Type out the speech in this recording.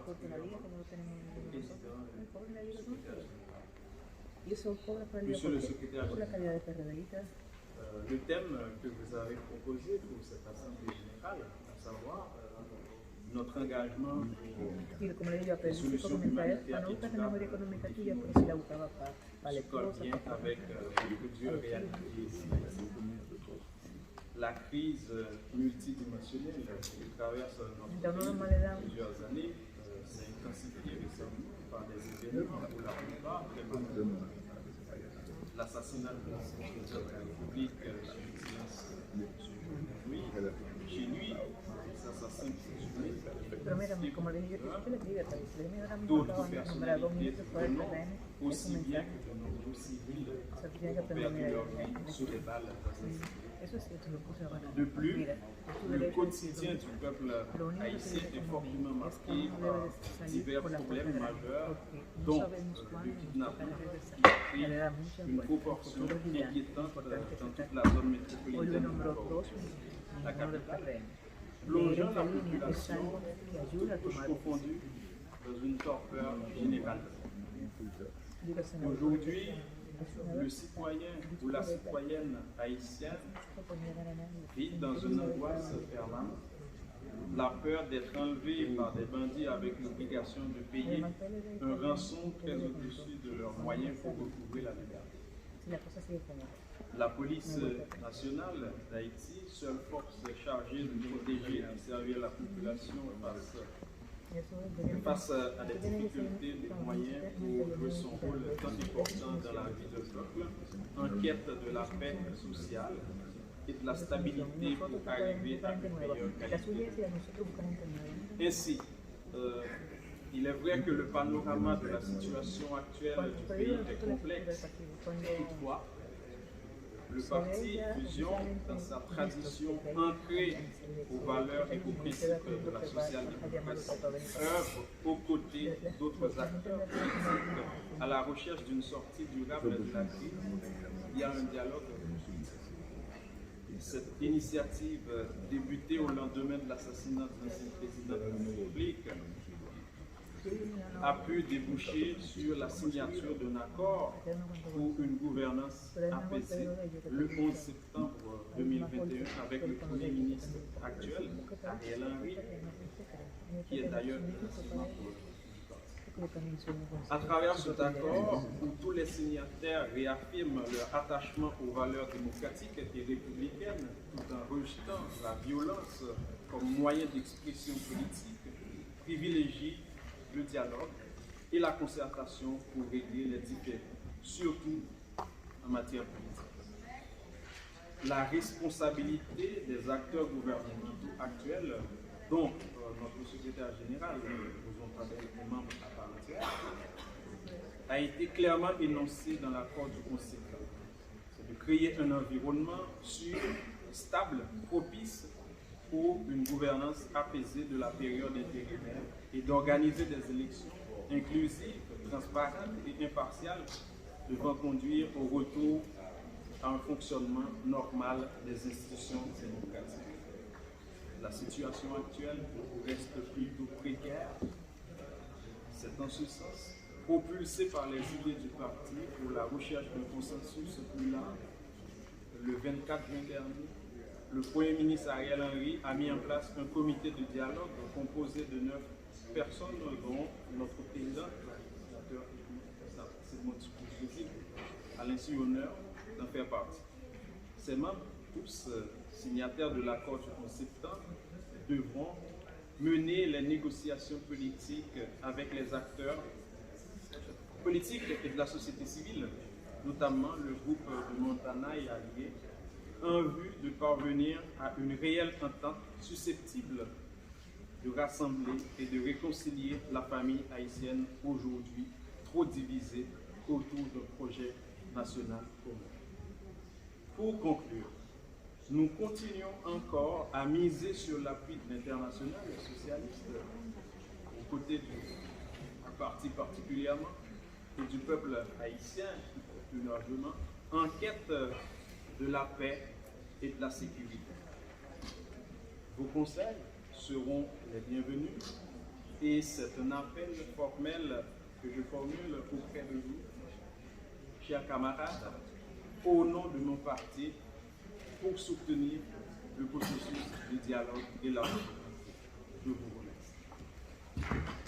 porque la liga como lo tenemos nosotros, el pobre la liga no quiere. Y eso cobra por la liga por la calidad de PRDistas. Le thème que vous avez proposé pour cette assemblée générale, à savoir notre engagement Y como le digo, aprendí su comentario, para no buscar la memoria económica tuya, pero si la buscaba para la esposa. bien avec les dures réalités ici. La crise multidimensionnelle qui traverse notre pays depuis plusieurs années s'est intensifiée récemment par des événements pour la plupart très malheureux. L'assassinat de l'ancien président de la République, la vigilance chez lui, l'assassin qui s'est tué. Pero mira, como le dije, yo le dije, ahora mismo estaba nombrado dos ministros por el PRM, aussi bien que de nombreux civils ont perdu leur vie sous les balles assassinées. De plus, le quotidien du peuple haïtien est fortement marqué par divers problèmes majeurs, dont le kidnapping, qui a pris une proportion inquiétante dans toute la zone métropolitaine de Port-au-Prince, la capitale, plongeant la population, toutes couches confondues, dans une torpeur générale. Aujourd'hui, le citoyen ou la citoyenne haïtienne vit dans une angoisse permanente, la peur d'être enlevé par des bandits avec l'obligation de payer un rançon très au-dessus de leurs moyens pour recouvrer la liberté. La police nationale d'Haïti, seule force chargée de protéger et de servir la population face à des difficultés de moyens pour jouer son rôle tant important dans la vie du peuple, en quête de la paix sociale et de la stabilité pour arriver à une meilleure qualité. Ainsi, il est vrai que le panorama de la situation actuelle du pays est complexe. Toutefois, le parti Fusion, dans sa tradition ancrée aux valeurs et aux principes de la social-démocratie, œuvre aux côtés d'autres acteurs politiques à la recherche d'une sortie durable de la crise. Il y a un dialogue. Cette initiative, débutée au lendemain de l'assassinat de l'ancien président de la République, a pu déboucher sur la signature d'un accord pour une gouvernance apaisée le 11 septembre 2021 avec le Premier ministre actuel, Ariel Henry, qui est d'ailleurs à travers cet accord, où tous les signataires réaffirment leur attachement aux valeurs démocratiques et républicaines, tout en rejetant la violence comme moyen d'expression politique, privilégient le dialogue et la concertation pour régler les différends, surtout en matière politique. La responsabilité des acteurs gouvernementaux actuels, dont notre secrétaire général, nous avons membres à part entière, a été clairement énoncée dans l'accord du Conseil. C'est de créer un environnement sûr, stable, propice pour une gouvernance apaisée de la période intérimaire et d'organiser des élections inclusives, transparentes et impartiales devant conduire au retour à un fonctionnement normal des institutions démocratiques. La situation actuelle reste plutôt précaire. C'est en ce sens, propulsé par les idées du parti pour la recherche d'un consensus plus large, le 24 juin dernier, le Premier ministre Ariel Henry a mis en place un comité de dialogue composé de 9 personnes, dont notre président, Alain Honneur, d'en faire partie. Ces membres, tous signataires de l'accord du 11 septembre, devront mener les négociations politiques avec les acteurs politiques et de la société civile, notamment le groupe de Montana et alliés, en vue de parvenir à une réelle entente susceptible de rassembler et de réconcilier la famille haïtienne aujourd'hui trop divisée autour d'un projet national commun. Pour conclure, nous continuons encore à miser sur l'appui de l'international socialiste, aux côtés du parti particulièrement, et du peuple haïtien plus largement, en quête de la paix et de la sécurité. Vos conseils seront les bienvenus Et c'est un appel formel que je formule auprès de vous, chers camarades, au nom de mon parti, pour soutenir le processus de dialogue et la. Je vous remercie.